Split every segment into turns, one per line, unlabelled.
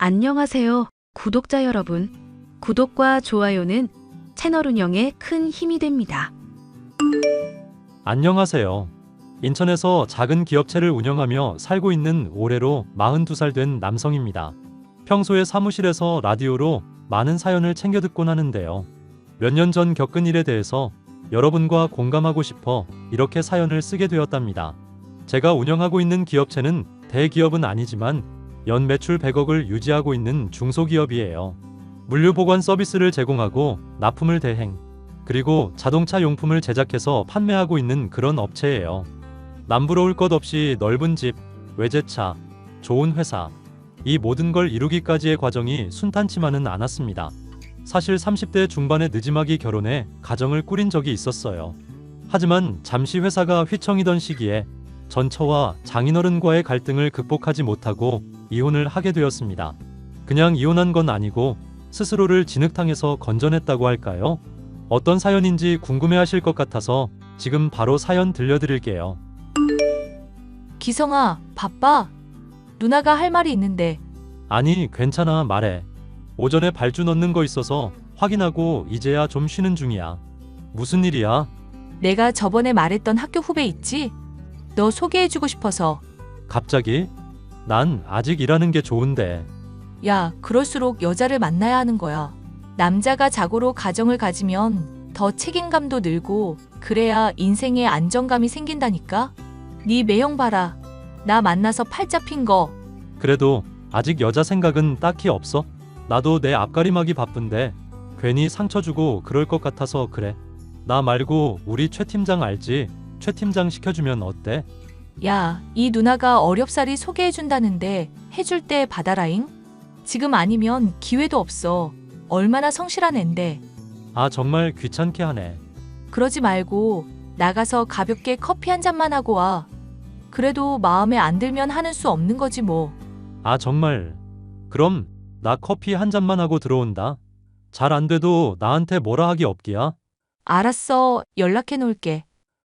안녕하세요, 구독자 여러분. 구독과 좋아요는 채널 운영에 큰 힘이 됩니다.
안녕하세요. 인천에서 작은 기업체를 운영하며 살고 있는 올해로 42살 된 남성입니다. 평소에 사무실에서 라디오로 많은 사연을 챙겨 듣곤 하는데요. 몇 년 전 겪은 일에 대해서 여러분과 공감하고 싶어 이렇게 사연을 쓰게 되었답니다. 제가 운영하고 있는 기업체는 대기업은 아니지만 연 매출 100억을 유지하고 있는 중소기업이에요. 물류 보관 서비스를 제공하고 납품을 대행, 그리고 자동차 용품을 제작해서 판매하고 있는 그런 업체예요. 남부러울 것 없이 넓은 집, 외제차, 좋은 회사, 이 모든 걸 이루기까지의 과정이 순탄치만은 않았습니다. 사실 30대 중반에 늦지막이 결혼해 가정을 꾸린 적이 있었어요. 하지만 잠시 회사가 휘청이던 시기에 전처와 장인어른과의 갈등을 극복하지 못하고 이혼을 하게 되었습니다. 그냥 이혼한 건 아니고 스스로를 진흙탕에서 건져냈다고 할까요? 어떤 사연인지 궁금해하실 것 같아서 지금 바로 사연 들려드릴게요.
기성아, 바빠? 누나가 할 말이 있는데.
아니, 괜찮아, 말해. 오전에 발주 넣는 거 있어서 확인하고 이제야 좀 쉬는 중이야. 무슨 일이야?
내가 저번에 말했던 학교 후배 있지? 너 소개해주고 싶어서.
갑자기? 난 아직 일하는 게 좋은데.
야, 그럴수록 여자를 만나야 하는 거야. 남자가 자고로 가정을 가지면 더 책임감도 늘고 그래야 인생에 안정감이 생긴다니까? 네 매형 봐라. 나 만나서 팔자 핀 거.
그래도 아직 여자 생각은 딱히 없어? 나도 내 앞가림하기 바쁜데 괜히 상처 주고 그럴 것 같아서 그래. 나 말고 우리 최 팀장 알지? 최 팀장 시켜주면 어때?
야, 이 누나가 어렵사리 소개해준다는데 해줄 때 받아라잉? 지금 아니면 기회도 없어. 얼마나 성실한 앤데.
아, 정말 귀찮게 하네.
그러지 말고 나가서 가볍게 커피 한 잔만 하고 와. 그래도 마음에 안 들면 하는 수 없는 거지 뭐.
아, 정말. 그럼 나 커피 한 잔만 하고 들어온다. 잘 안 돼도 나한테 뭐라 하기 없기야.
알았어. 연락해 놓을게.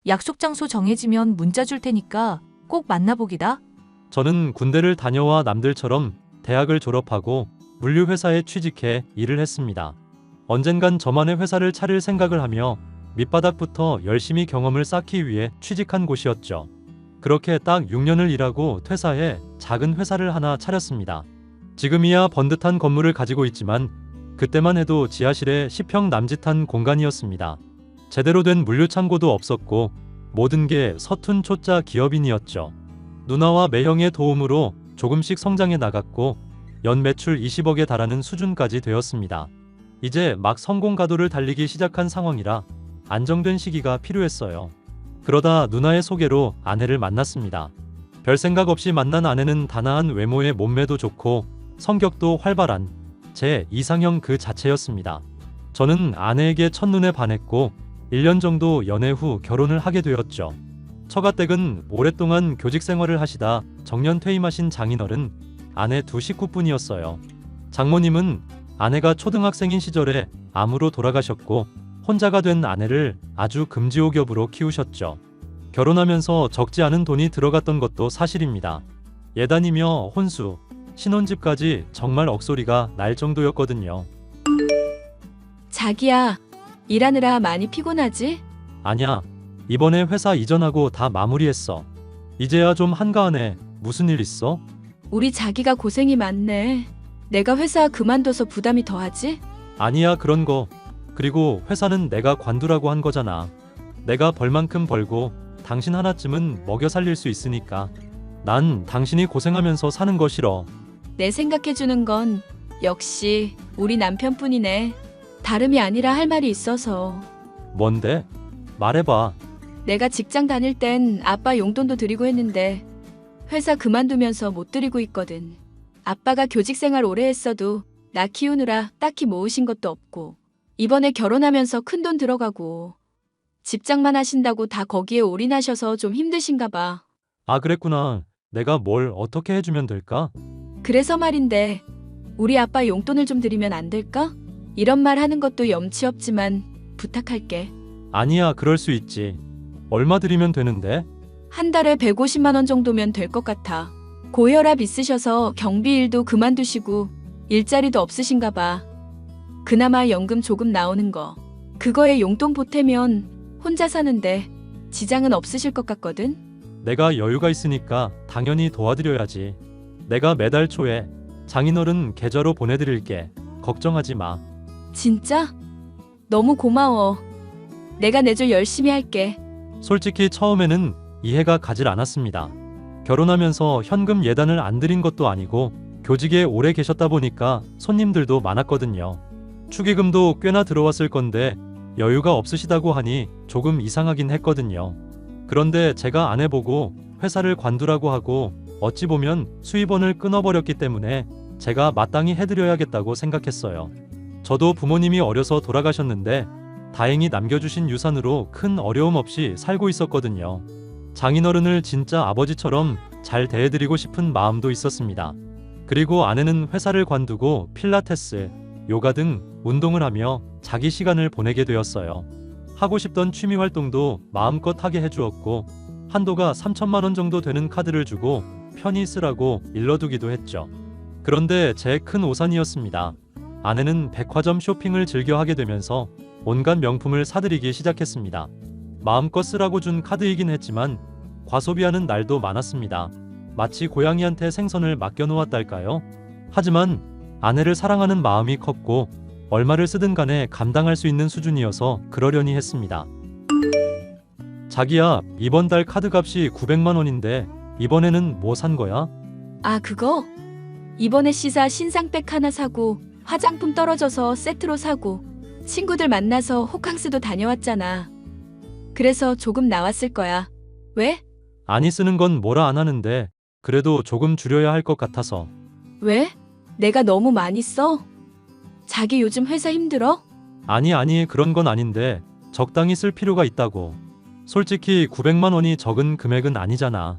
약속 장소 정해지면 문자 줄 테니까 꼭 만나보기다.
저는 군대를 다녀와 남들처럼 대학을 졸업하고 물류회사에 취직해 일을 했습니다. 언젠간 저만의 회사를 차릴 생각을 하며 밑바닥부터 열심히 경험을 쌓기 위해 취직한 곳이었죠. 그렇게 딱 6년을 일하고 퇴사해 작은 회사를 하나 차렸습니다. 지금이야 번듯한 건물을 가지고 있지만 그때만 해도 지하실에 10평 남짓한 공간이었습니다. 제대로 된 물류창고도 없었고 모든 게 서툰 초짜 기업인이었죠. 누나와 매형의 도움으로 조금씩 성장해 나갔고 연 매출 20억에 달하는 수준까지 되었습니다. 이제 막 성공 가도를 달리기 시작한 상황이라 안정된 시기가 필요했어요. 그러다 누나의 소개로 아내를 만났습니다. 별 생각 없이 만난 아내는 단아한 외모에 몸매도 좋고 성격도 활발한 제 이상형 그 자체였습니다. 저는 아내에게 첫눈에 반했고 1년 정도 연애 후 결혼을 하게 되었죠. 처가댁은 오랫동안 교직 생활을 하시다 정년 퇴임하신 장인어른, 아내 두 식구뿐이었어요. 장모님은 아내가 초등학생인 시절에 암으로 돌아가셨고 혼자가 된 아내를 아주 금지옥엽으로 키우셨죠. 결혼하면서 적지 않은 돈이 들어갔던 것도 사실입니다. 예단이며 혼수, 신혼집까지 정말 억소리가 날 정도였거든요.
자기야, 일하느라 많이 피곤하지?
아니야, 이번에 회사 이전하고 다 마무리했어. 이제야 좀 한가하네. 무슨 일 있어?
우리 자기가 고생이 많네. 내가 회사 그만둬서 부담이 더하지?
아니야, 그런 거. 그리고 회사는 내가 관두라고 한 거잖아. 내가 벌 만큼 벌고 당신 하나쯤은 먹여 살릴 수 있으니까. 난 당신이 고생하면서 사는 거 싫어.
내 생각해주는 건 역시 우리 남편뿐이네. 다름이 아니라 할 말이 있어서.
뭔데? 말해봐.
내가 직장 다닐 땐 아빠 용돈도 드리고 했는데 회사 그만두면서 못 드리고 있거든. 아빠가 교직 생활 오래 했어도 나 키우느라 딱히 모으신 것도 없고 이번에 결혼하면서 큰돈 들어가고 집장만 하신다고 다 거기에 올인하셔서 좀 힘드신가 봐.
아, 그랬구나. 내가 뭘 어떻게 해주면 될까?
그래서 말인데 우리 아빠 용돈을 좀 드리면 안 될까? 이런 말 하는 것도 염치 없지만 부탁할게.
아니야, 그럴 수 있지. 얼마 드리면 되는데?
한 달에 150만 원 정도면 될 것 같아. 고혈압 있으셔서 경비 일도 그만두시고 일자리도 없으신가 봐. 그나마 연금 조금 나오는 거. 그거에 용돈 보태면 혼자 사는데 지장은 없으실 것 같거든?
내가 여유가 있으니까 당연히 도와드려야지. 내가 매달 초에 장인어른 계좌로 보내드릴게. 걱정하지 마.
진짜? 너무 고마워. 내가 내줄 열심히 할게.
솔직히 처음에는 이해가 가질 않았습니다. 결혼하면서 현금 예단을 안 드린 것도 아니고 교직에 오래 계셨다 보니까 손님들도 많았거든요. 축의금도 꽤나 들어왔을 건데 여유가 없으시다고 하니 조금 이상하긴 했거든요. 그런데 제가 안 해보고 회사를 관두라고 하고 어찌 보면 수입원을 끊어버렸기 때문에 제가 마땅히 해드려야겠다고 생각했어요. 저도 부모님이 어려서 돌아가셨는데 다행히 남겨주신 유산으로 큰 어려움 없이 살고 있었거든요. 장인어른을 진짜 아버지처럼 잘 대해드리고 싶은 마음도 있었습니다. 그리고 아내는 회사를 관두고 필라테스, 요가 등 운동을 하며 자기 시간을 보내게 되었어요. 하고 싶던 취미 활동도 마음껏 하게 해주었고 한도가 3천만 원 정도 되는 카드를 주고 편히 쓰라고 일러두기도 했죠. 그런데 제 큰 오산이었습니다. 아내는 백화점 쇼핑을 즐겨 하게 되면서 온갖 명품을 사들이기 시작했습니다. 마음껏 쓰라고 준 카드이긴 했지만 과소비하는 날도 많았습니다. 마치 고양이한테 생선을 맡겨놓았달까요? 하지만 아내를 사랑하는 마음이 컸고 얼마를 쓰든 간에 감당할 수 있는 수준이어서 그러려니 했습니다. 자기야, 이번 달 카드값이 900만 원인데 이번에는 뭐 산 거야?
아, 그거? 이번에 시사 신상백 하나 사고 화장품 떨어져서 세트로 사고 친구들 만나서 호캉스도 다녀왔잖아. 그래서 조금 나왔을 거야. 왜?
아니, 쓰는 건 뭐라 안 하는데 그래도 조금 줄여야 할 것 같아서.
왜? 내가 너무 많이 써? 자기 요즘 회사 힘들어?
아니, 그런 건 아닌데 적당히 쓸 필요가 있다고. 솔직히 900만 원이 적은 금액은 아니잖아.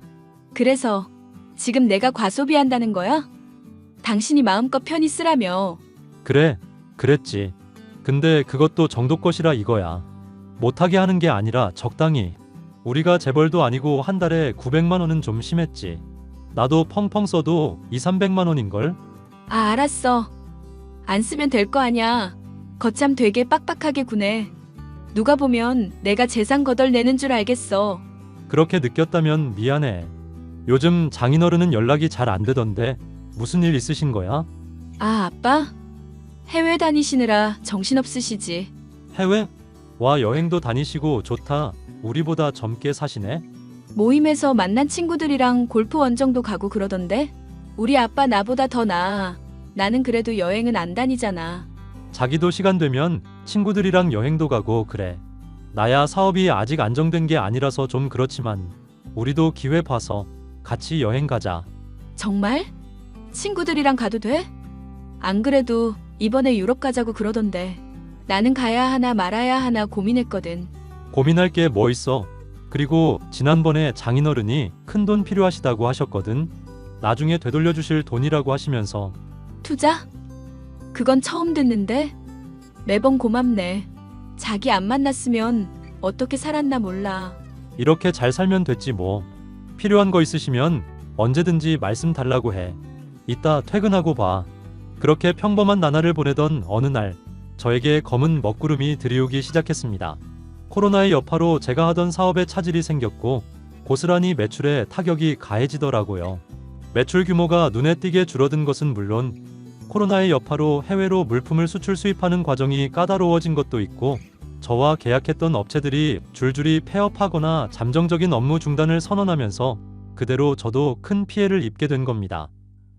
그래서 지금 내가 과소비한다는 거야? 당신이 마음껏 편히 쓰라며.
그래, 그랬지. 근데 그것도 정도껏이라 이거야. 못하게 하는 게 아니라 적당히. 우리가 재벌도 아니고 한 달에 900만 원은 좀 심했지. 나도 펑펑 써도 200~300만 원인걸?
아, 알았어. 안 쓰면 될 거 아냐. 거참 되게 빡빡하게 구네. 누가 보면 내가 재산 거덜내는 줄 알겠어.
그렇게 느꼈다면 미안해. 요즘 장인어른은 연락이 잘 안 되던데 무슨 일 있으신 거야?
아, 아빠? 해외 다니시느라 정신없으시지.
해외? 와, 여행도 다니시고 좋다. 우리보다 젊게 사시네.
모임에서 만난 친구들이랑 골프 원정도 가고 그러던데? 우리 아빠 나보다 더 나아. 나는 그래도 여행은 안 다니잖아.
자기도 시간 되면 친구들이랑 여행도 가고 그래. 나야 사업이 아직 안정된 게 아니라서 좀 그렇지만 우리도 기회 봐서 같이 여행 가자.
정말? 친구들이랑 가도 돼? 안 그래도 이번에 유럽 가자고 그러던데. 나는 가야 하나 말아야 하나 고민했거든.
고민할 게 뭐 있어. 그리고 지난번에 장인어른이 큰돈 필요하시다고 하셨거든. 나중에 되돌려 주실 돈이라고 하시면서.
투자? 그건 처음 듣는데? 매번 고맙네. 자기 안 만났으면 어떻게 살았나 몰라.
이렇게 잘 살면 됐지 뭐. 필요한 거 있으시면 언제든지 말씀 달라고 해. 이따 퇴근하고 봐. 그렇게 평범한 나날을 보내던 어느 날 저에게 검은 먹구름이 들이오기 시작했습니다. 코로나의 여파로 제가 하던 사업에 차질이 생겼고 고스란히 매출에 타격이 가해지더라고요. 매출 규모가 눈에 띄게 줄어든 것은 물론 코로나의 여파로 해외로 물품을 수출 수입하는 과정이 까다로워진 것도 있고 저와 계약했던 업체들이 줄줄이 폐업하거나 잠정적인 업무 중단을 선언하면서 그대로 저도 큰 피해를 입게 된 겁니다.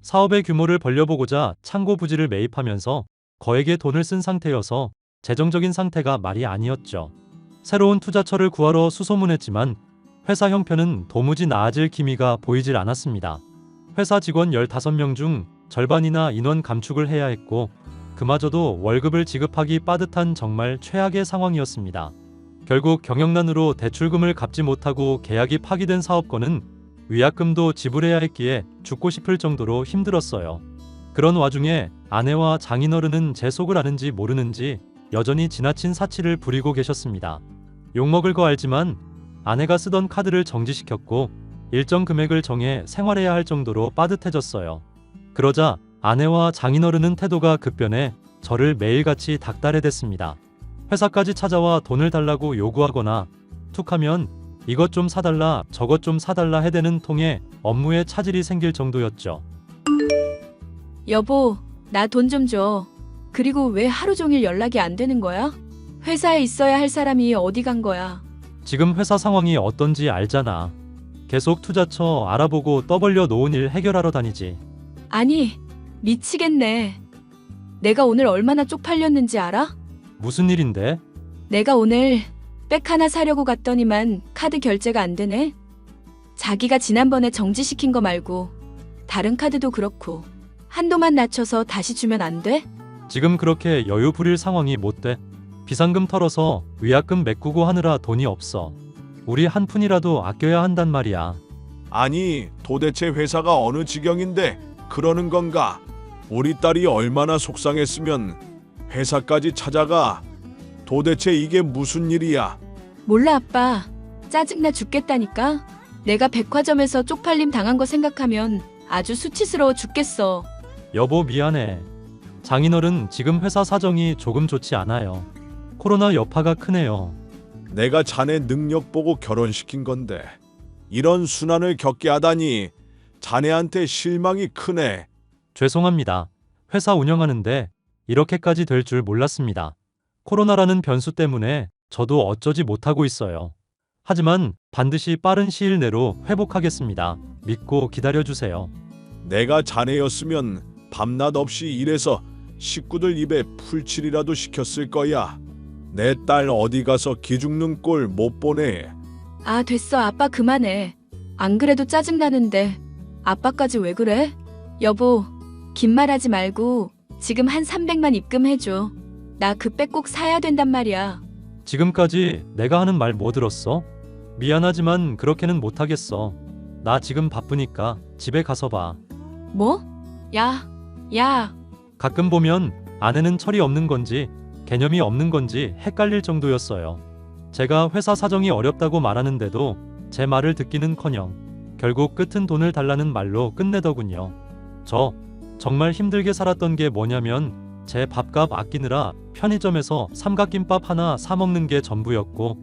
사업의 규모를 벌려보고자 창고 부지를 매입하면서 거액의 돈을 쓴 상태여서 재정적인 상태가 말이 아니었죠. 새로운 투자처를 구하러 수소문했지만 회사 형편은 도무지 나아질 기미가 보이질 않았습니다. 회사 직원 15명 중 절반이나 인원 감축을 해야 했고 그마저도 월급을 지급하기 빠듯한 정말 최악의 상황이었습니다. 결국 경영난으로 대출금을 갚지 못하고 계약이 파기된 사업권은 위약금도 지불해야 했기에 죽고 싶을 정도로 힘들었어요. 그런 와중에 아내와 장인어른은 제 속을 아는지 모르는지 여전히 지나친 사치를 부리고 계셨습니다. 욕먹을 거 알지만 아내가 쓰던 카드를 정지시켰고 일정 금액을 정해 생활해야 할 정도로 빠듯해졌어요. 그러자 아내와 장인어른은 태도가 급변해 저를 매일같이 닥달해댔습니다. 회사까지 찾아와 돈을 달라고 요구하거나 툭하면 이것 좀 사달라 저것 좀 사달라 해대는 통에 업무에 차질이 생길 정도였죠.
여보, 나 돈 좀 줘. 그리고 왜 하루 종일 연락이 안 되는 거야? 회사에 있어야 할 사람이 어디 간 거야?
지금 회사 상황이 어떤지 알잖아. 계속 투자처 알아보고 떠벌려 놓은 일 해결하러 다니지.
아니, 미치겠네. 내가 오늘 얼마나 쪽팔렸는지 알아?
무슨 일인데?
내가 오늘 백 하나 사려고 갔더니만 카드 결제가 안 되네. 자기가 지난번에 정지시킨 거 말고 다른 카드도 그렇고 한도만 낮춰서 다시 주면 안 돼?
지금 그렇게 여유 부릴 상황이 못 돼. 비상금 털어서 위약금 메꾸고 하느라 돈이 없어. 우리 한 푼이라도 아껴야 한단 말이야.
아니, 도대체 회사가 어느 지경인데 그러는 건가? 우리 딸이 얼마나 속상했으면 회사까지 찾아가. 도대체 이게 무슨 일이야?
몰라 아빠. 짜증나 죽겠다니까. 내가 백화점에서 쪽팔림 당한 거 생각하면 아주 수치스러워 죽겠어.
여보 미안해. 장인어른 지금 회사 사정이 조금 좋지 않아요. 코로나 여파가 크네요.
내가 자네 능력 보고 결혼시킨 건데 이런 순환을 겪게 하다니 자네한테 실망이 크네.
죄송합니다. 회사 운영하는데 이렇게까지 될 줄 몰랐습니다. 코로나라는 변수 때문에 저도 어쩌지 못하고 있어요. 하지만 반드시 빠른 시일 내로 회복하겠습니다. 믿고 기다려주세요.
내가 자네였으면 밤낮 없이 일해서 식구들 입에 풀칠이라도 시켰을 거야. 내 딸 어디 가서 기죽는 꼴 못 보네.
아 됐어 아빠 그만해. 안 그래도 짜증나는데 아빠까지 왜 그래? 여보 긴 말하지 말고 지금 한 300만 입금해줘. 나 그 백 꼭 사야 된단 말이야.
지금까지 내가 하는 말 뭐 들었어? 미안하지만 그렇게는 못하겠어. 나 지금 바쁘니까 집에 가서 봐.
뭐? 야.
가끔 보면 아내는 철이 없는 건지 개념이 없는 건지 헷갈릴 정도였어요. 제가 회사 사정이 어렵다고 말하는데도 제 말을 듣기는커녕 결국 끝은 돈을 달라는 말로 끝내더군요. 저 정말 힘들게 살았던 게 뭐냐면 제 밥값 아끼느라 편의점에서 삼각김밥 하나 사 먹는 게 전부였고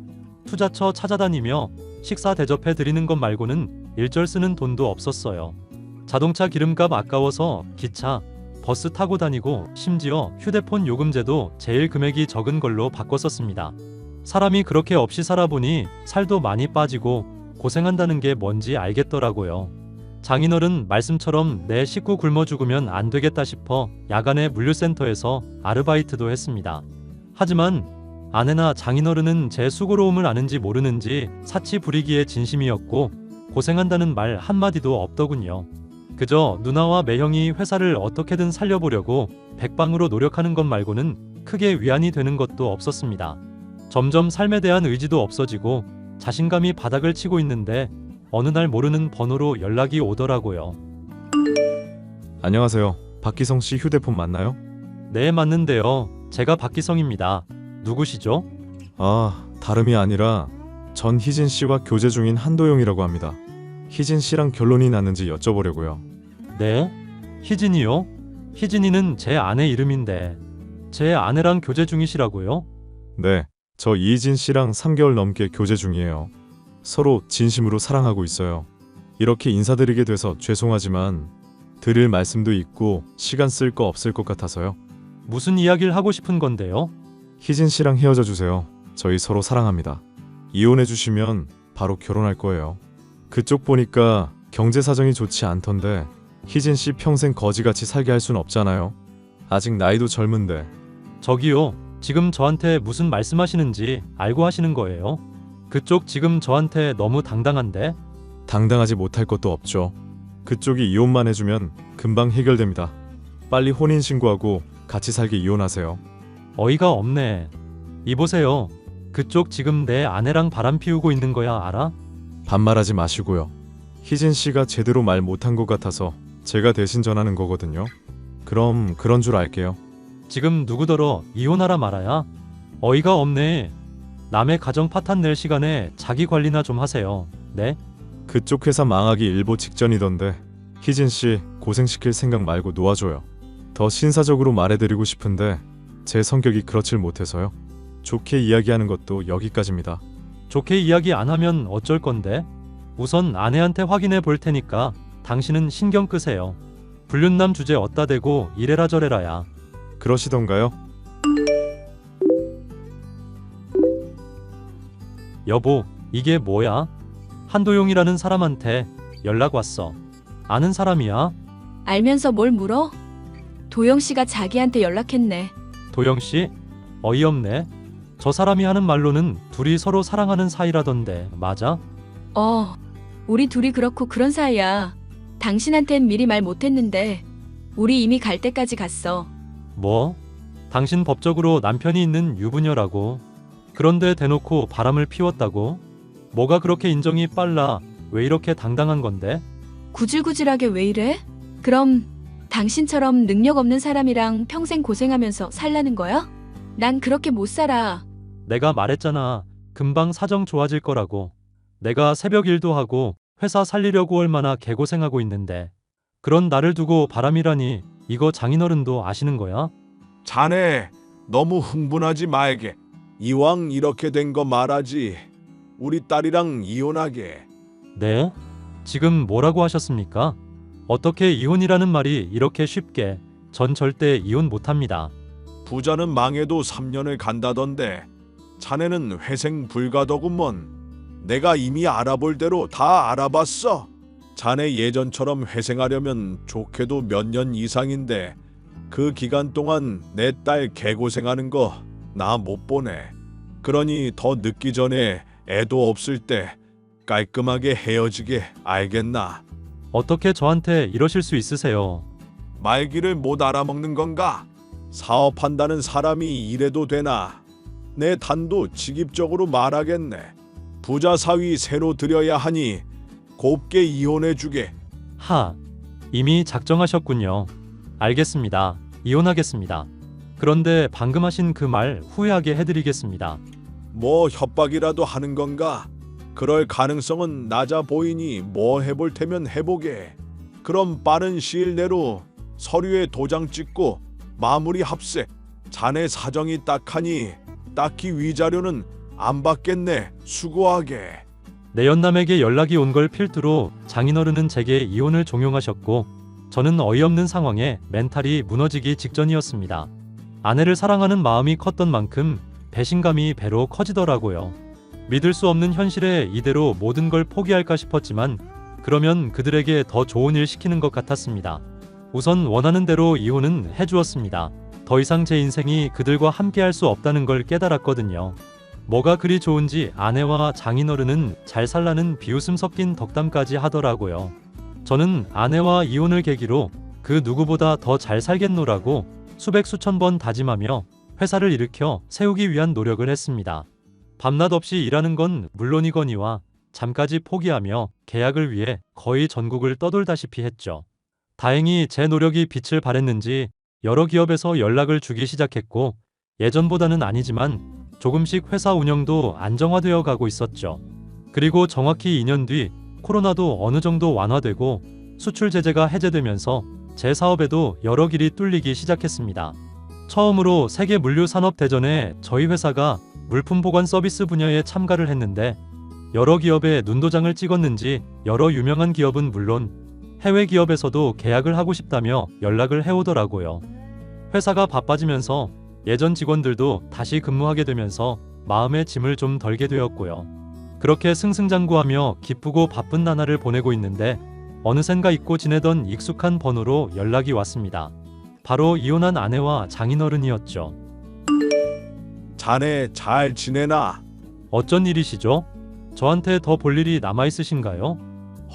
투자처 찾아다니며 식사 대접해 드리는 것 말고는 일절 쓰는 돈도 없었어요. 자동차 기름값 아까워서 기차, 버스 타고 다니고 심지어 휴대폰 요금제도 제일 금액이 적은 걸로 바꿨었습니다. 사람이 그렇게 없이 살아보니 살도 많이 빠지고 고생한다는 게 뭔지 알겠더라고요. 장인어른 말씀처럼 내 식구 굶어 죽으면 안 되겠다 싶어 야간에 물류센터에서 아르바이트도 했습니다. 하지만 아내나 장인어른은 제 수고로움을 아는지 모르는지 사치 부리기에 진심이었고 고생한다는 말 한마디도 없더군요. 그저 누나와 매형이 회사를 어떻게든 살려보려고 백방으로 노력하는 것 말고는 크게 위안이 되는 것도 없었습니다. 점점 삶에 대한 의지도 없어지고 자신감이 바닥을 치고 있는데 어느 날 모르는 번호로 연락이 오더라고요.
안녕하세요. 박기성 씨 휴대폰 맞나요?
네, 맞는데요. 제가 박기성입니다. 누구시죠?
아, 다름이 아니라 전 희진 씨와 교제 중인 한도영이라고 합니다. 희진 씨랑 결론이 났는지 여쭤보려고요.
네? 희진이요? 희진이는 제 아내 이름인데 제 아내랑 교제 중이시라고요?
네, 저 이희진 씨랑 3개월 넘게 교제 중이에요. 서로 진심으로 사랑하고 있어요. 이렇게 인사드리게 돼서 죄송하지만 드릴 말씀도 있고 시간 쓸 거 없을 것 같아서요.
무슨 이야기를 하고 싶은 건데요?
희진 씨랑 헤어져 주세요. 저희 서로 사랑합니다. 이혼해 주시면 바로 결혼할 거예요. 그쪽 보니까 경제 사정이 좋지 않던데 희진 씨 평생 거지같이 살게 할 순 없잖아요. 아직 나이도 젊은데.
저기요, 지금 저한테 무슨 말씀하시는지 알고 하시는 거예요? 그쪽 지금 저한테 너무 당당한데?
당당하지 못할 것도 없죠. 그쪽이 이혼만 해주면 금방 해결됩니다. 빨리 혼인신고하고 같이 살게 이혼하세요.
어이가 없네. 이보세요. 그쪽 지금 내 아내랑 바람 피우고 있는 거야 알아?
반말하지 마시고요. 희진 씨가 제대로 말 못한 것 같아서 제가 대신 전하는 거거든요. 그럼 그런 줄 알게요.
지금 누구더러 이혼하라 말아야? 어이가 없네. 남의 가정 파탄 낼 시간에 자기 관리나 좀 하세요. 네?
그쪽 회사 망하기 일보 직전이던데 희진 씨 고생시킬 생각 말고 놓아줘요. 더 신사적으로 말해드리고 싶은데 제 성격이 그렇질 못해서요. 좋게 이야기하는 것도 여기까지입니다.
좋게 이야기 안 하면 어쩔 건데? 우선 아내한테 확인해 볼 테니까 당신은 신경 끄세요. 불륜남 주제 어따 대고 이래라 저래라야.
그러시던가요?
여보, 이게 뭐야? 한도용이라는 사람한테 연락 왔어. 아는 사람이야?
알면서 뭘 물어? 도영 씨가 자기한테 연락했네.
도영 씨? 어이없네. 저 사람이 하는 말로는 둘이 서로 사랑하는 사이라던데 맞아?
우리 둘이 그렇고 그런 사이야. 당신한텐 미리 말 못했는데 우리 이미 갈 때까지 갔어.
뭐? 당신 법적으로 남편이 있는 유부녀라고. 그런데 대놓고 바람을 피웠다고? 뭐가 그렇게 인정이 빨라? 왜 이렇게 당당한 건데?
구질구질하게 왜 이래? 그럼 당신처럼 능력 없는 사람이랑 평생 고생하면서 살라는 거야? 난 그렇게 못 살아.
내가 말했잖아. 금방 사정 좋아질 거라고. 내가 새벽 일도 하고 회사 살리려고 얼마나 개고생하고 있는데. 그런 나를 두고 바람이라니 이거 장인어른도 아시는 거야?
자네 너무 흥분하지 말게. 이왕 이렇게 된 거 말하지. 우리 딸이랑 이혼하게.
네? 지금 뭐라고 하셨습니까? 어떻게 이혼이라는 말이 이렇게 쉽게. 전 절대 이혼 못합니다.
부자는 망해도 3년을 간다던데 자네는 회생 불가더구먼. 내가 이미 알아볼 대로 다 알아봤어. 자네 예전처럼 회생하려면 좋게도 몇 년 이상인데 그 기간 동안 내 딸 개고생하는 거 나 못 보내. 그러니 더 늦기 전에 애도 없을 때 깔끔하게 헤어지게 알겠나?
어떻게 저한테 이러실 수 있으세요?
말귀를 못 알아먹는 건가? 사업한다는 사람이 이래도 되나? 내 단도 직입적으로 말하겠네. 부자 사위 새로 들여야 하니 곱게 이혼해주게.
이미 작정하셨군요. 알겠습니다. 이혼하겠습니다. 그런데 방금 하신 그 말 후회하게 해드리겠습니다.
뭐 협박이라도 하는 건가? 그럴 가능성은 낮아 보이니 뭐 해볼 테면 해보게. 그럼 빠른 시일 내로 서류에 도장 찍고 마무리 합세. 자네 사정이 딱하니 딱히 위자료는 안 받겠네. 수고하게.
내연남에게 연락이 온 걸 필두로 장인어른은 제게 이혼을 종용하셨고 저는 어이없는 상황에 멘탈이 무너지기 직전이었습니다. 아내를 사랑하는 마음이 컸던 만큼 배신감이 배로 커지더라고요. 믿을 수 없는 현실에 이대로 모든 걸 포기할까 싶었지만 그러면 그들에게 더 좋은 일 시키는 것 같았습니다. 우선 원하는 대로 이혼은 해주었습니다. 더 이상 제 인생이 그들과 함께할 수 없다는 걸 깨달았거든요. 뭐가 그리 좋은지 아내와 장인어른은 잘 살라는 비웃음 섞인 덕담까지 하더라고요. 저는 아내와 이혼을 계기로 그 누구보다 더 잘 살겠노라고 수백 수천 번 다짐하며 회사를 일으켜 세우기 위한 노력을 했습니다. 밤낮 없이 일하는 건 물론이거니와 잠까지 포기하며 계약을 위해 거의 전국을 떠돌다시피 했죠. 다행히 제 노력이 빛을 발했는지 여러 기업에서 연락을 주기 시작했고 예전보다는 아니지만 조금씩 회사 운영도 안정화되어 가고 있었죠. 그리고 정확히 2년 뒤 코로나도 어느 정도 완화되고 수출 제재가 해제되면서 제 사업에도 여러 길이 뚫리기 시작했습니다. 처음으로 세계 물류 산업 대전에 저희 회사가 물품 보관 서비스 분야에 참가를 했는데 여러 기업에 눈도장을 찍었는지 여러 유명한 기업은 물론 해외 기업에서도 계약을 하고 싶다며 연락을 해오더라고요. 회사가 바빠지면서 예전 직원들도 다시 근무하게 되면서 마음의 짐을 좀 덜게 되었고요. 그렇게 승승장구하며 기쁘고 바쁜 나날을 보내고 있는데 어느샌가 잊고 지내던 익숙한 번호로 연락이 왔습니다. 바로 이혼한 아내와 장인어른이었죠.
자네 잘 지내나?
어쩐 일이시죠? 저한테 더 볼 일이 남아있으신가요?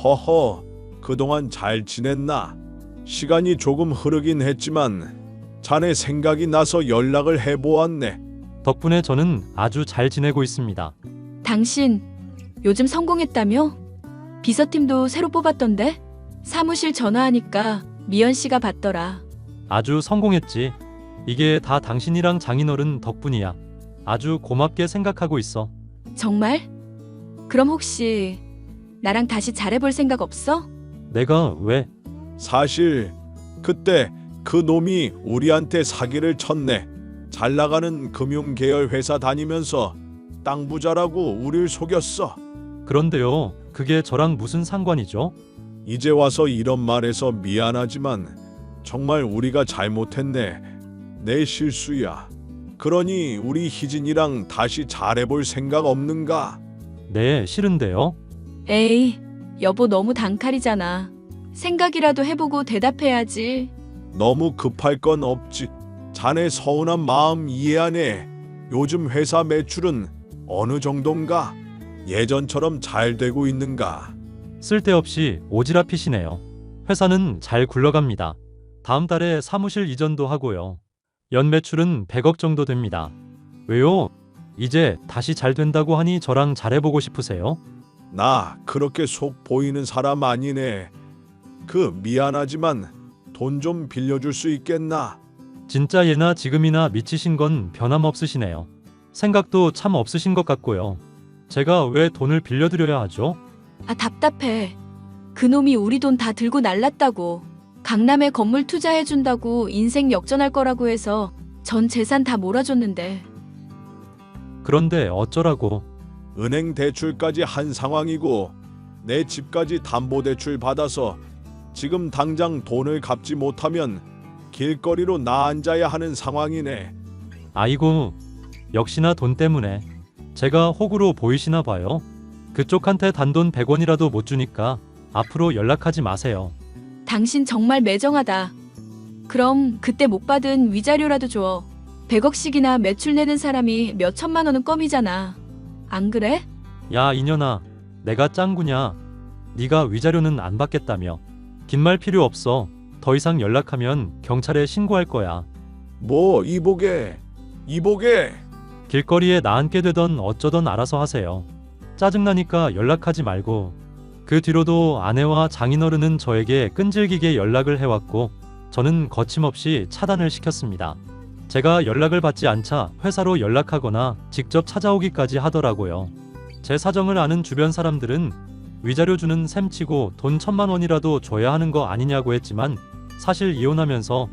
허허, 그동안 잘 지냈나? 시간이 조금 흐르긴 했지만 자네 생각이 나서 연락을 해보았네.
덕분에 저는 아주 잘 지내고 있습니다.
당신 요즘 성공했다며? 비서팀도 새로 뽑았던데? 사무실 전화하니까 미연 씨가 받더라.
아주 성공했지. 이게 다 당신이랑 장인어른 덕분이야. 아주 고맙게 생각하고 있어.
정말? 그럼 혹시 나랑 다시 잘해볼 생각 없어?
내가 왜?
사실 그때 그 놈이 우리한테 사기를 쳤네. 잘 나가는 금융계열 회사 다니면서 땅 부자라고 우릴 속였어.
그런데요, 그게 저랑 무슨 상관이죠?
이제 와서 이런 말해서 미안하지만 정말 우리가 잘못했네. 내 실수야. 그러니 우리 희진이랑 다시 잘해볼 생각 없는가?
네, 싫은데요.
에이, 여보 너무 단칼이잖아. 생각이라도 해보고 대답해야지.
너무 급할 건 없지. 자네 서운한 마음 이해하네. 요즘 회사 매출은 어느 정도인가? 예전처럼 잘 되고 있는가?
쓸데없이 오지랖 피시네요. 회사는 잘 굴러갑니다. 다음 달에 사무실 이전도 하고요. 연 매출은 100억 정도 됩니다. 왜요? 이제 다시 잘 된다고 하니 저랑 잘해보고 싶으세요?
나 그렇게 속 보이는 사람 아니네. 미안하지만 돈 좀 빌려줄 수 있겠나?
진짜 예나 지금이나 미치신 건 변함없으시네요. 생각도 참 없으신 것 같고요. 제가 왜 돈을 빌려드려야 하죠?
아, 답답해. 그놈이 우리 돈 다 들고 날랐다고. 강남에 건물 투자해준다고 인생 역전할 거라고 해서 전 재산 다 몰아줬는데.
그런데 어쩌라고.
은행 대출까지 한 상황이고 내 집까지 담보대출 받아서 지금 당장 돈을 갚지 못하면 길거리로 나앉아야 하는 상황이네.
아이고, 역시나 돈 때문에. 제가 호구로 보이시나 봐요. 그쪽한테 단돈 100원이라도 못 주니까 앞으로 연락하지 마세요.
당신 정말 매정하다. 그럼 그때 못 받은 위자료라도 줘. 100억씩이나 매출 내는 사람이 몇 천만 원은 껌이잖아. 안 그래?
야, 이년아, 내가 짱구냐? 네가 위자료는 안 받겠다며. 긴 말 필요 없어. 더 이상 연락하면 경찰에 신고할 거야.
뭐 이보게.
길거리에 나앉게 되던 어쩌던 알아서 하세요. 짜증나니까 연락하지 말고. 그 뒤로도 아내와 장인어른은 저에게 끈질기게 연락을 해왔고 저는 거침없이 차단을 시켰습니다. 제가 연락을 받지 않자 회사로 연락하거나 직접 찾아오기까지 하더라고요. 제 사정을 아는 주변 사람들은 위자료 주는 셈치고 돈 1,000만 원이라도 줘야 하는 거 아니냐고 했지만 사실 이혼하면서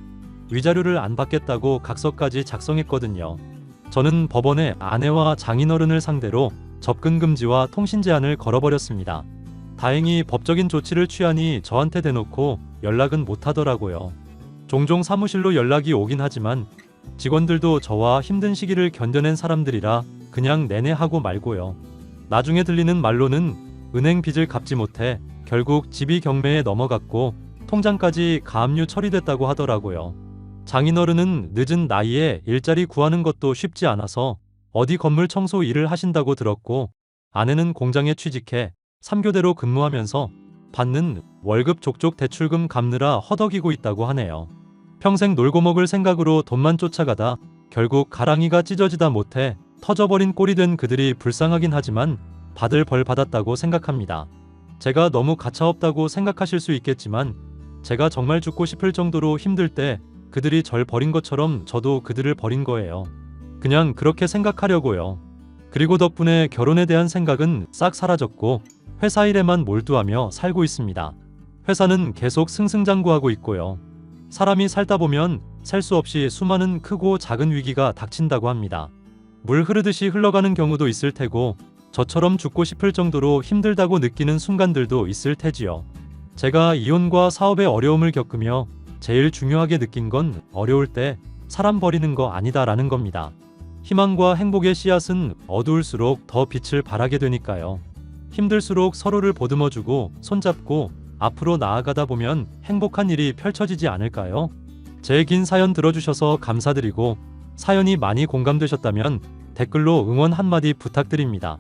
위자료를 안 받겠다고 각서까지 작성했거든요. 저는 법원에 아내와 장인어른을 상대로 접근 금지와 통신 제한을 걸어버렸습니다. 다행히 법적인 조치를 취하니 저한테 대놓고 연락은 못 하더라고요. 종종 사무실로 연락이 오긴 하지만 직원들도 저와 힘든 시기를 견뎌낸 사람들이라 그냥 내내 하고 말고요. 나중에 들리는 말로는 은행 빚을 갚지 못해 결국 집이 경매에 넘어갔고 통장까지 가압류 처리됐다고 하더라고요. 장인어른은 늦은 나이에 일자리 구하는 것도 쉽지 않아서 어디 건물 청소 일을 하신다고 들었고 아내는 공장에 취직해 3교대로 근무하면서 받는 월급 족족 대출금 갚느라 허덕이고 있다고 하네요. 평생 놀고 먹을 생각으로 돈만 쫓아가다 결국 가랑이가 찢어지다 못해 터져버린 꼴이 된 그들이 불쌍하긴 하지만 받을 벌 받았다고 생각합니다. 제가 너무 가차없다고 생각하실 수 있겠지만 제가 정말 죽고 싶을 정도로 힘들 때 그들이 절 버린 것처럼 저도 그들을 버린 거예요. 그냥 그렇게 생각하려고요. 그리고 덕분에 결혼에 대한 생각은 싹 사라졌고 회사 일에만 몰두하며 살고 있습니다. 회사는 계속 승승장구하고 있고요. 사람이 살다 보면 셀 수 없이 수많은 크고 작은 위기가 닥친다고 합니다. 물 흐르듯이 흘러가는 경우도 있을 테고 저처럼 죽고 싶을 정도로 힘들다고 느끼는 순간들도 있을 테지요. 제가 이혼과 사업의 어려움을 겪으며 제일 중요하게 느낀 건 어려울 때 사람 버리는 거 아니다라는 겁니다. 희망과 행복의 씨앗은 어두울수록 더 빛을 발하게 되니까요. 힘들수록 서로를 보듬어주고 손잡고 앞으로 나아가다 보면 행복한 일이 펼쳐지지 않을까요? 제 긴 사연 들어주셔서 감사드리고 사연이 많이 공감되셨다면 댓글로 응원 한마디 부탁드립니다.